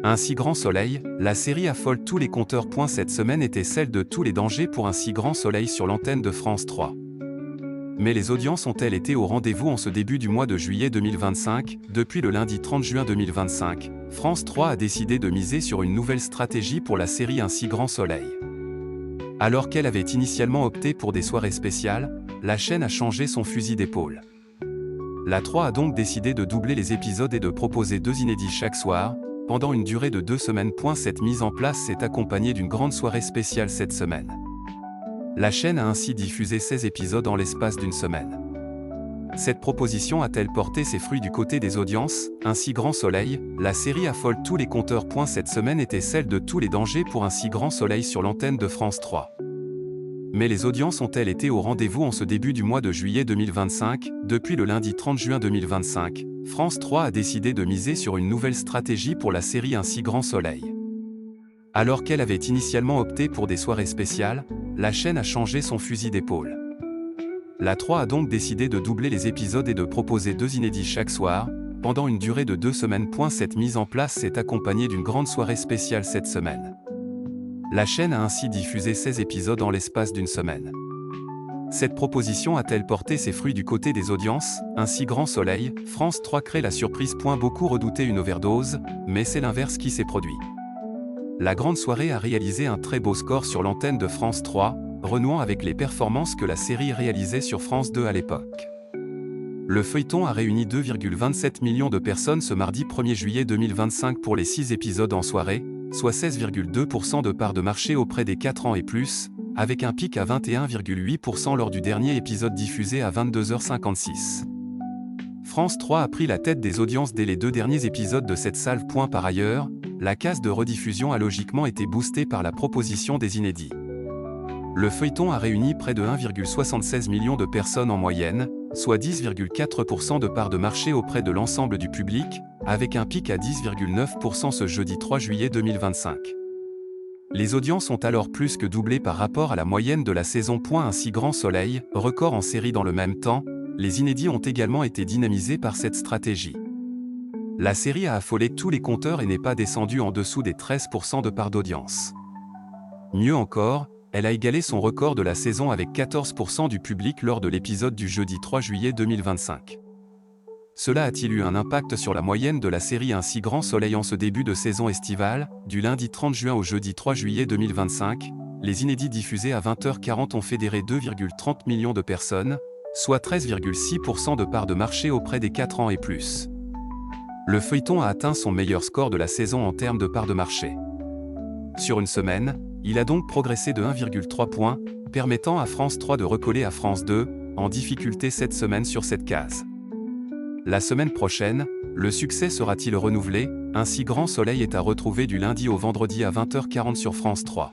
Un si grand soleil, la série affole tous les compteurs. Cette semaine était celle de tous les dangers pour un si grand soleil sur l'antenne de France 3. Mais les audiences ont-elles été au rendez-vous en ce début du mois de juillet 2025? Depuis le lundi 30 juin 2025, France 3 a décidé de miser sur une nouvelle stratégie pour la série Un si grand soleil. Alors qu'elle avait initialement opté pour des soirées spéciales, la chaîne a changé son fusil d'épaule. La 3 a donc décidé de doubler les épisodes et de proposer 2 inédits chaque soir, pendant une durée de 2 semaines. Cette mise en place s'est accompagnée d'une grande soirée spéciale cette semaine. La chaîne a ainsi diffusé 16 épisodes en l'espace d'une semaine. Cette proposition a-t-elle porté ses fruits du côté des audiences? Un si grand soleil, la série affole tous les compteurs. Cette semaine était celle de tous les dangers pour un si grand soleil sur l'antenne de France 3. Mais les audiences ont-elles été au rendez-vous en ce début du mois de juillet 2025? Depuis le lundi 30 juin 2025, France 3 a décidé de miser sur une nouvelle stratégie pour la série Un si grand soleil. Alors qu'elle avait initialement opté pour des soirées spéciales, la chaîne a changé son fusil d'épaule. La 3 a donc décidé de doubler les épisodes et de proposer 2 inédits chaque soir, pendant une durée de 2 semaines. Cette mise en place s'est accompagnée d'une grande soirée spéciale cette semaine. La chaîne a ainsi diffusé 16 épisodes en l'espace d'une semaine. Cette proposition a-t-elle porté ses fruits du côté des audiences? Un si grand soleil, France 3 crée la surprise. Beaucoup redoutaient une overdose, mais c'est l'inverse qui s'est produit. La grande soirée a réalisé un très beau score sur l'antenne de France 3, renouant avec les performances que la série réalisait sur France 2 à l'époque. Le feuilleton a réuni 2,27 millions de personnes ce mardi 1er juillet 2025 pour les 6 épisodes en soirée, soit 16,2% de part de marché auprès des 4 ans et plus, avec un pic à 21,8% lors du dernier épisode diffusé à 22h56. France 3 a pris la tête des audiences dès les 2 derniers épisodes de cette salve. Par ailleurs, la case de rediffusion a logiquement été boostée par la proposition des inédits. Le feuilleton a réuni près de 1,76 million de personnes en moyenne, soit 10,4% de part de marché auprès de l'ensemble du public, avec un pic à 10,9% ce jeudi 3 juillet 2025. Les audiences ont alors plus que doublé par rapport à la moyenne de la saison. Un si grand soleil, record en série dans le même temps, les inédits ont également été dynamisés par cette stratégie. La série a affolé tous les compteurs et n'est pas descendue en dessous des 13% de part d'audience. Mieux encore, elle a égalé son record de la saison avec 14% du public lors de l'épisode du jeudi 3 juillet 2025. Cela a-t-il eu un impact sur la moyenne de la série Un si grand soleil en ce début de saison estivale? Du lundi 30 juin au jeudi 3 juillet 2025, les inédits diffusés à 20h40 ont fédéré 2,30 millions de personnes, soit 13,6% de part de marché auprès des 4 ans et plus. Le feuilleton a atteint son meilleur score de la saison en termes de part de marché. Sur une semaine, il a donc progressé de 1,3 points, permettant à France 3 de recoller à France 2, en difficulté cette semaine sur cette case. La semaine prochaine, le succès sera-t-il renouvelé? Un si grand soleil est à retrouver du lundi au vendredi à 20h40 sur France 3.